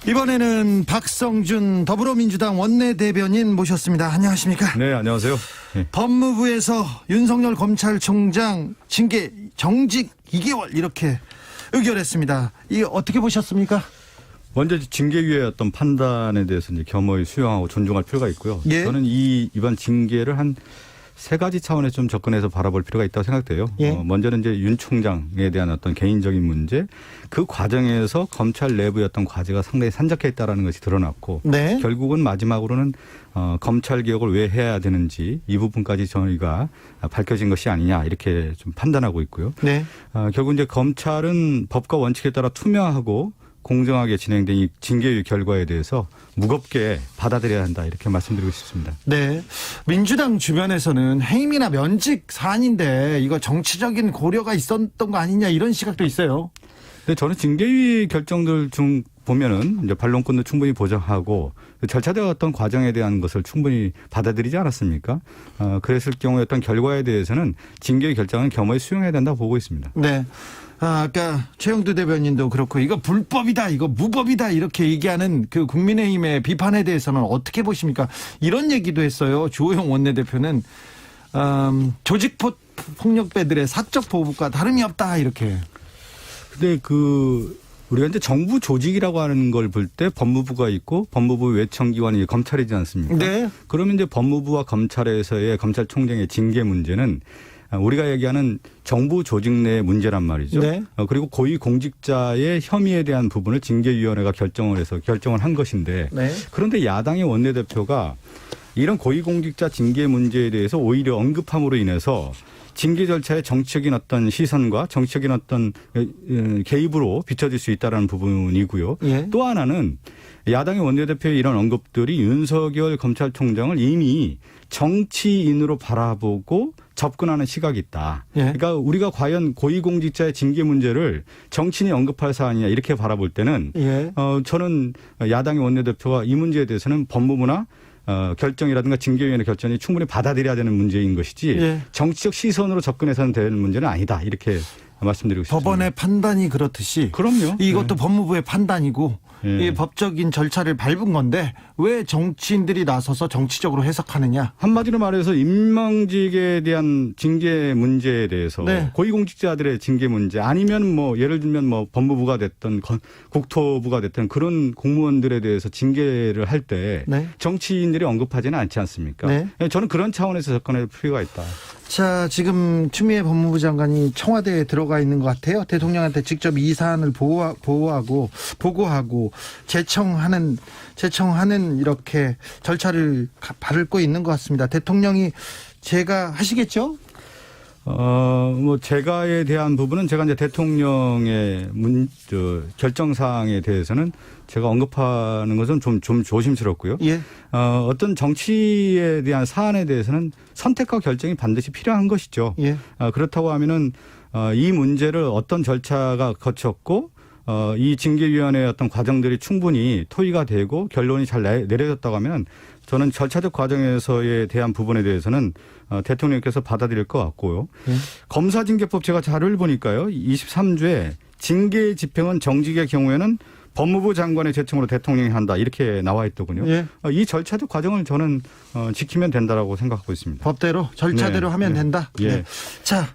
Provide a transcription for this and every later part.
이번에는 박성준 더불어민주당 원내대변인 모셨습니다. 안녕하십니까? 네, 안녕하세요. 네. 법무부에서 윤석열 검찰총장 징계 정직 2개월 이렇게 의결했습니다. 이게 어떻게 보셨습니까? 먼저 징계위의 어떤 판단에 대해서 이제 겸허히 수용하고 존중할 필요가 있고요. 예. 저는 이번 징계를 한 세 가지 차원에 좀 접근해서 바라볼 필요가 있다고 생각돼요. 예. 먼저는 이제 윤 총장에 대한 어떤 개인적인 문제, 그 과정에서 검찰 내부의 어떤 과제가 상당히 산적해 있다는 것이 드러났고, 네. 결국은 마지막으로는 검찰 개혁을 왜 해야 되는지 이 부분까지 저희가 밝혀진 것이 아니냐 이렇게 좀 판단하고 있고요. 네. 결국 이제 검찰은 법과 원칙에 따라 투명하고 공정하게 진행된 이 징계위 결과에 대해서 무겁게 받아들여야 한다 이렇게 말씀드리고 싶습니다. 네. 민주당 주변에서는 해임이나 면직 사안인데 이거 정치적인 고려가 있었던 거 아니냐 이런 시각도 있어요. 근데 저는 징계위 결정들 중 보면은 이제 반론권도 충분히 보장하고 절차적 어떤 과정에 대한 것을 충분히 받아들이지 않았습니까? 그랬을 경우에 어떤 결과에 대해서는 징계위 결정은 겸허히 수용해야 된다고 보고 있습니다. 네. 아까 최영두 대변인도 그렇고 이거 불법이다, 이거 무법이다 이렇게 얘기하는 그 국민의힘의 비판에 대해서는 어떻게 보십니까? 이런 얘기도 했어요. 주호영 원내대표는 조직 폭력배들의 사적 보복과 다름이 없다 이렇게. 근데 우리가 이제 정부 조직이라고 하는 걸 볼 때 법무부가 있고 법무부 외청기관이 검찰이지 않습니까? 네. 그러면 이제 법무부와 검찰에서의 검찰총장의 징계 문제는 우리가 얘기하는 정부 조직 내 문제란 말이죠. 네. 그리고 고위공직자의 혐의에 대한 부분을 징계위원회가 결정을 한 것인데 네. 그런데 야당의 원내대표가 이런 고위공직자 징계 문제에 대해서 오히려 언급함으로 인해서 징계 절차의 정치적인 어떤 시선과 정치적인 어떤 개입으로 비춰질 수 있다는 부분이고요. 예. 또 하나는 야당의 원내대표의 이런 언급들이 윤석열 검찰총장을 이미 정치인으로 바라보고 접근하는 시각이 있다. 예. 그러니까 우리가 과연 고위공직자의 징계 문제를 정치인이 언급할 사안이냐 이렇게 바라볼 때는 예. 저는 야당의 원내대표가 이 문제에 대해서는 법무부나 결정이라든가 징계위원회 결정이 충분히 받아들여야 되는 문제인 것이지 예. 정치적 시선으로 접근해서는 되는 문제는 아니다. 이렇게 말씀드리고 싶습니다. 법원의 판단이 그렇듯이 그럼요. 이것도 법무부의 판단이고 예. 이 법적인 절차를 밟은 건데 왜 정치인들이 나서서 정치적으로 해석하느냐. 한마디로 말해서 임명직에 대한 징계 문제에 대해서 네. 고위공직자들의 징계 문제 아니면 뭐 예를 들면 뭐 법무부가 됐든 국토부가 됐든 그런 공무원들에 대해서 징계를 할 때 네. 정치인들이 언급하지는 않지 않습니까? 네. 저는 그런 차원에서 접근할 필요가 있다. 자, 지금 추미애 법무부 장관이 청와대에 들어가 있는 것 같아요. 대통령한테 직접 이 사안을 보고하고 제청하는 이렇게 절차를 밟고 있는 것 같습니다. 대통령이 제가 하시겠죠? 뭐 제가에 대한 부분은 제가 이제 대통령의 결정 사항에 대해서는 제가 언급하는 것은 좀 조심스럽고요. 예. 어떤 정치에 대한 사안에 대해서는 선택과 결정이 반드시 필요한 것이죠. 예. 그렇다고 하면은 이 문제를 어떤 절차가 거쳤고 이 징계위원회의 어떤 과정들이 충분히 토의가 되고 결론이 잘 내려졌다고 하면 저는 절차적 과정에서에 대한 부분에 대해서는 대통령께서 받아들일 것 같고요. 검사징계법 제가 자료를 보니까요. 23조에 징계 집행은 정직의 경우에는 법무부 장관의 제청으로 대통령이 한다 이렇게 나와 있더군요. 예. 이 절차적 과정을 저는 지키면 된다라고 생각하고 있습니다. 법대로 절차대로 네. 하면 네. 된다. 예. 네. 자,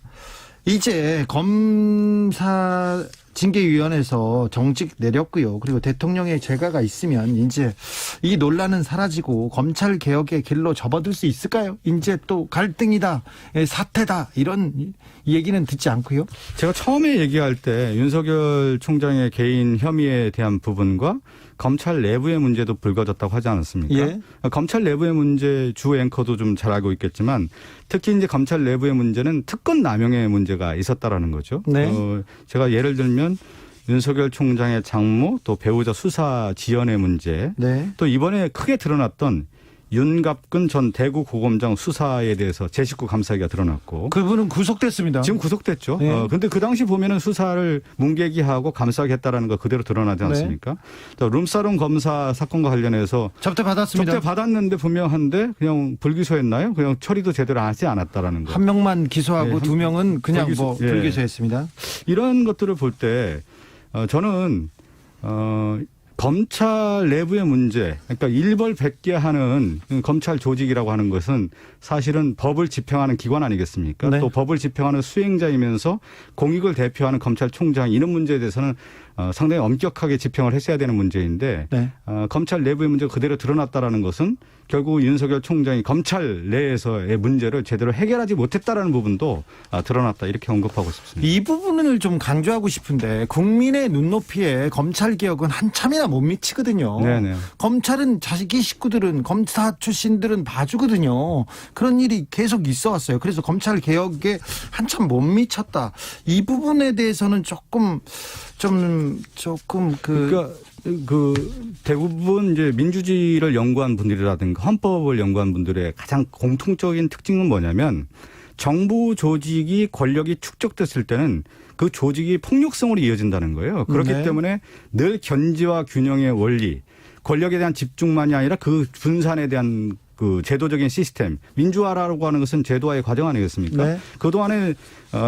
이제 검사 징계위원회에서 정직 내렸고요. 그리고 대통령의 재가가 있으면 이제 이 논란은 사라지고 검찰 개혁의 길로 접어들 수 있을까요? 이제 또 갈등이다, 사태다 이런 얘기는 듣지 않고요. 제가 처음에 얘기할 때 윤석열 총장의 개인 혐의에 대한 부분과 검찰 내부의 문제도 불거졌다고 하지 않았습니까? 예. 검찰 내부의 문제 주 앵커도 좀 잘 알고 있겠지만 특히 이제 검찰 내부의 문제는 특권 남용의 문제가 있었다라는 거죠. 네. 제가 예를 들면 윤석열 총장의 장모 또 배우자 수사 지연의 문제 네. 또 이번에 크게 드러났던 윤갑근 전 대구고검장 수사에 대해서 제 식구 감사기가 드러났고 그분은 구속됐습니다. 지금 구속됐죠. 네. 그런데 그 당시 보면은 수사를 문개기하고 감싸게 했다라는 거 그대로 드러나지 않습니까? 또 룸사롱 검사 사건과 관련해서 접대 받았습니다. 접대 받았는데 분명한데 그냥 불기소했나요? 그냥 처리도 제대로 하지 않았다라는 거. 한 명만 기소하고 네, 두 명은 그냥 불기소, 예. 불기소했습니다. 이런 것들을 볼 때 저는 검찰 내부의 문제, 그러니까 일벌백계하는 검찰 조직이라고 하는 것은 사실은 법을 집행하는 기관 아니겠습니까? 네. 또 법을 집행하는 수행자이면서 공익을 대표하는 검찰총장 이런 문제에 대해서는 상당히 엄격하게 집행을 했어야 되는 문제인데 네. 검찰 내부의 문제가 그대로 드러났다라는 것은 결국 윤석열 총장이 검찰 내에서의 문제를 제대로 해결하지 못했다라는 부분도 드러났다 이렇게 언급하고 싶습니다. 이 부분을 좀 강조하고 싶은데 국민의 눈높이에 검찰 개혁은 한참이나 못 미치거든요. 네네. 검찰은 자기 식구들은 검사 출신들은 봐주거든요. 그런 일이 계속 있어 왔어요. 그래서 검찰 개혁에 한참 못 미쳤다. 이 부분에 대해서는 조금 그러니까 대부분 이제 민주주의를 연구한 분들이라든가 헌법을 연구한 분들의 가장 공통적인 특징은 뭐냐면 정부 조직이 권력이 축적됐을 때는 그 조직이 폭력성으로 이어진다는 거예요. 그렇기 네. 때문에 늘 견제와 균형의 원리, 권력에 대한 집중만이 아니라 그 분산에 대한 그 제도적인 시스템, 민주화라고 하는 것은 제도화의 과정 아니겠습니까? 네. 그동안에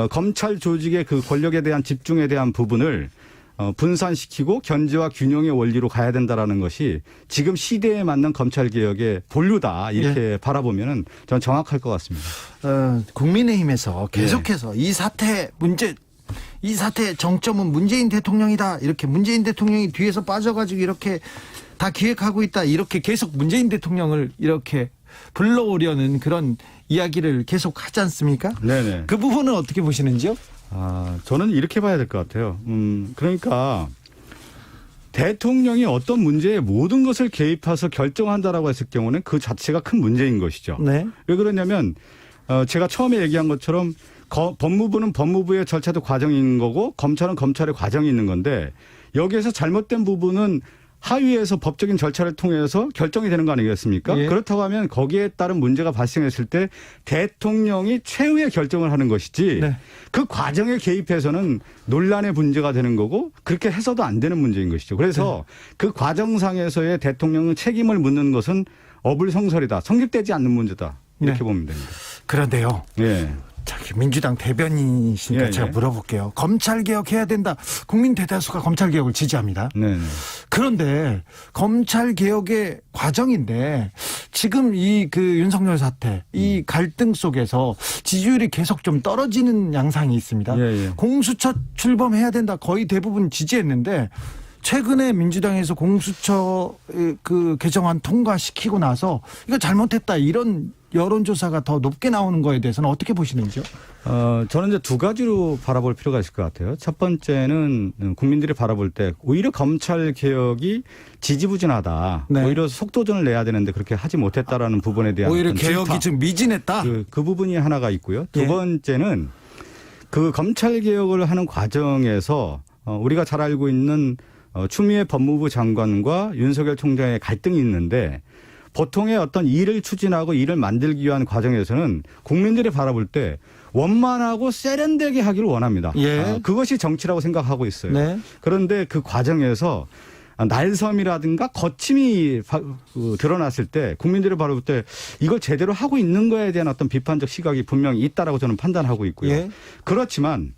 검찰 조직의 그 권력에 대한 집중에 대한 부분을 분산시키고 견제와 균형의 원리로 가야 된다라는 것이 지금 시대에 맞는 검찰개혁의 본류다 이렇게 바라보면은 전 정확할 것 같습니다. 국민의힘에서 계속해서 이 사태 정점은 문재인 대통령이다. 이렇게 문재인 대통령이 뒤에서 빠져가지고 이렇게 다 기획하고 있다. 이렇게 계속 문재인 대통령을 이렇게 불러오려는 그런 이야기를 계속 하지 않습니까? 네네. 그 부분은 어떻게 보시는지요? 저는 이렇게 봐야 될 것 같아요. 그러니까 대통령이 어떤 문제에 모든 것을 개입해서 결정한다라고 했을 경우는 그 자체가 큰 문제인 것이죠. 네. 왜 그러냐면 제가 처음에 얘기한 것처럼 법무부는 법무부의 절차도 과정이 있는 거고 검찰은 검찰의 과정이 있는 건데 여기에서 잘못된 부분은 하위에서 법적인 절차를 통해서 결정이 되는 거 아니겠습니까? 예. 그렇다고 하면 거기에 따른 문제가 발생했을 때 대통령이 최후의 결정을 하는 것이지 네. 그 과정에 개입해서는 논란의 문제가 되는 거고 그렇게 해서도 안 되는 문제인 것이죠. 그래서 그 과정상에서의 대통령은 책임을 묻는 것은 어불성설이다. 성립되지 않는 문제다. 이렇게 네. 보면 됩니다. 그런데요. 예. 저기 민주당 대변인이시니까 예, 제가 예. 물어볼게요. 검찰 개혁해야 된다. 국민 대다수가 검찰 개혁을 지지합니다. 네. 그런데 검찰 개혁의 과정인데 지금 이 그 윤석열 사태, 이 갈등 속에서 지지율이 계속 좀 떨어지는 양상이 있습니다. 예, 예. 공수처 출범해야 된다. 거의 대부분 지지했는데 최근에 민주당에서 공수처 그 개정안 통과시키고 나서 이거 잘못했다 이런 여론조사가 더 높게 나오는 거에 대해서는 어떻게 보시는지요? 저는 이제 두 가지로 바라볼 필요가 있을 것 같아요. 첫 번째는 국민들이 바라볼 때 오히려 검찰 개혁이 지지부진하다. 네. 오히려 속도전을 내야 되는데 그렇게 하지 못했다라는 부분에 대한 오히려 어떤 개혁이 질타. 좀 미진했다. 그 부분이 하나가 있고요. 두 예. 번째는 그 검찰 개혁을 하는 과정에서 우리가 잘 알고 있는 추미애 법무부 장관과 윤석열 총장의 갈등이 있는데 보통의 어떤 일을 추진하고 일을 만들기 위한 과정에서는 국민들이 바라볼 때 원만하고 세련되게 하기를 원합니다. 예. 그것이 정치라고 생각하고 있어요. 네. 그런데 그 과정에서 날섬이라든가 거침이 드러났을 때 국민들이 바라볼 때 이걸 제대로 하고 있는 거에 대한 어떤 비판적 시각이 분명히 있다라고 저는 판단하고 있고요. 예. 그렇지만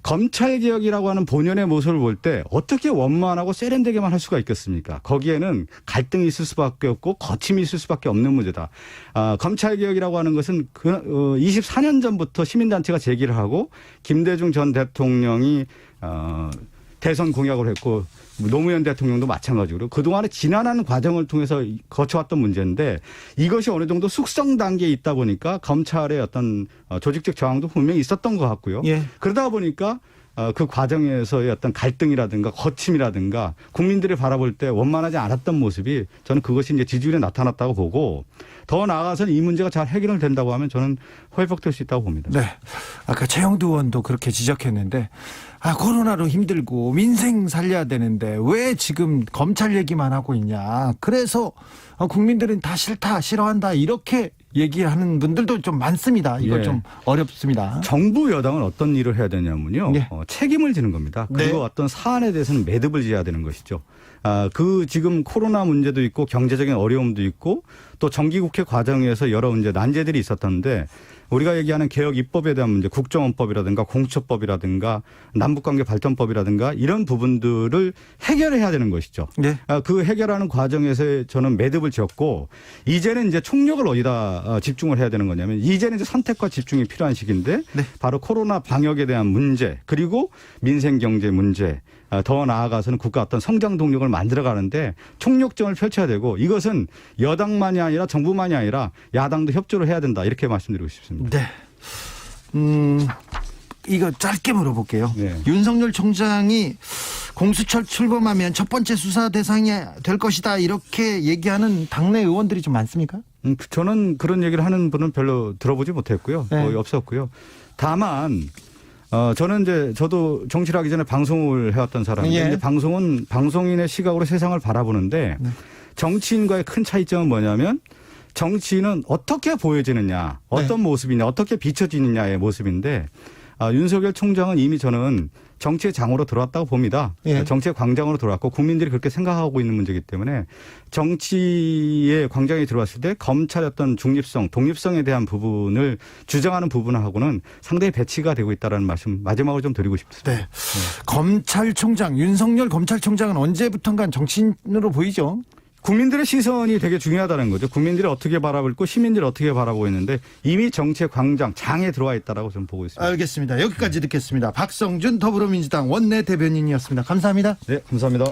검찰개혁이라고 하는 본연의 모습을 볼 때 어떻게 원만하고 세련되게만 할 수가 있겠습니까? 거기에는 갈등이 있을 수밖에 없고 거침이 있을 수밖에 없는 문제다. 검찰개혁이라고 하는 것은 24년 전부터 시민단체가 제기를 하고 김대중 전 대통령이 대선 공약을 했고 노무현 대통령도 마찬가지로 그동안의 지난한 과정을 통해서 거쳐왔던 문제인데 이것이 어느 정도 숙성 단계에 있다 보니까 검찰의 어떤 조직적 저항도 분명히 있었던 것 같고요. 예. 그러다 보니까 그 과정에서의 어떤 갈등이라든가 거침이라든가 국민들이 바라볼 때 원만하지 않았던 모습이 저는 그것이 이제 지지율에 나타났다고 보고 더 나아가서는 이 문제가 잘 해결된다고 하면 저는 회복될 수 있다고 봅니다. 네. 아까 최영두 의원도 그렇게 지적했는데 코로나로 힘들고 민생 살려야 되는데 왜 지금 검찰 얘기만 하고 있냐. 그래서 국민들은 다 싫다, 싫어한다 이렇게 얘기하는 분들도 좀 많습니다. 이거 예. 좀 어렵습니다. 정부 여당은 어떤 일을 해야 되냐면요. 예. 책임을 지는 겁니다. 그리고 네. 어떤 사안에 대해서는 매듭을 지어야 되는 것이죠. 그 지금 코로나 문제도 있고 경제적인 어려움도 있고 또 정기국회 과정에서 여러 문제 난제들이 있었던데 우리가 얘기하는 개혁 입법에 대한 문제, 국정원법이라든가 공수처법이라든가 남북관계 발전법이라든가 이런 부분들을 해결해야 되는 것이죠. 네. 그 해결하는 과정에서 저는 매듭을 지었고 이제는 이제 총력을 어디다 집중을 해야 되는 거냐면 이제는 이제 선택과 집중이 필요한 시기인데 네. 바로 코로나 방역에 대한 문제 그리고 민생 경제 문제 더 나아가서는 국가 어떤 성장 동력을 만들어가는데 총력전을 펼쳐야 되고 이것은 여당만이 아니라 정부만이 아니라 야당도 협조를 해야 된다 이렇게 말씀드리고 싶습니다. 네. 이거 짧게 물어볼게요. 네. 윤석열 총장이 공수처 출범하면 첫 번째 수사 대상이 될 것이다 이렇게 얘기하는 당내 의원들이 좀 많습니까? 저는 그런 얘기를 하는 분은 별로 들어보지 못했고요. 네. 거의 없었고요. 다만 저는 이제 저도 정치를 하기 전에 방송을 해왔던 사람인데 예. 이제 방송은 방송인의 시각으로 세상을 바라보는데 네. 정치인과의 큰 차이점은 뭐냐면 정치인은 어떻게 보여지느냐, 어떤 네. 모습이냐, 어떻게 비춰지느냐의 모습인데 윤석열 총장은 이미 저는 정치의 장으로 들어왔다고 봅니다. 예. 정치의 광장으로 들어왔고 국민들이 그렇게 생각하고 있는 문제이기 때문에 정치의 광장에 들어왔을 때 검찰의 어떤 중립성, 독립성에 대한 부분을 주장하는 부분하고는 상당히 배치가 되고 있다는 말씀 마지막으로 좀 드리고 싶습니다. 네. 검찰총장, 윤석열 검찰총장은 언제부턴가 정치인으로 보이죠? 국민들의 시선이 되게 중요하다는 거죠. 국민들이 어떻게 바라보고 있고 시민들이 어떻게 바라보고 있는데 이미 정치의 광장, 장에 들어와 있다라고 저는 보고 있습니다. 알겠습니다. 여기까지 듣겠습니다. 박성준 더불어민주당 원내 대변인이었습니다. 감사합니다. 네, 감사합니다.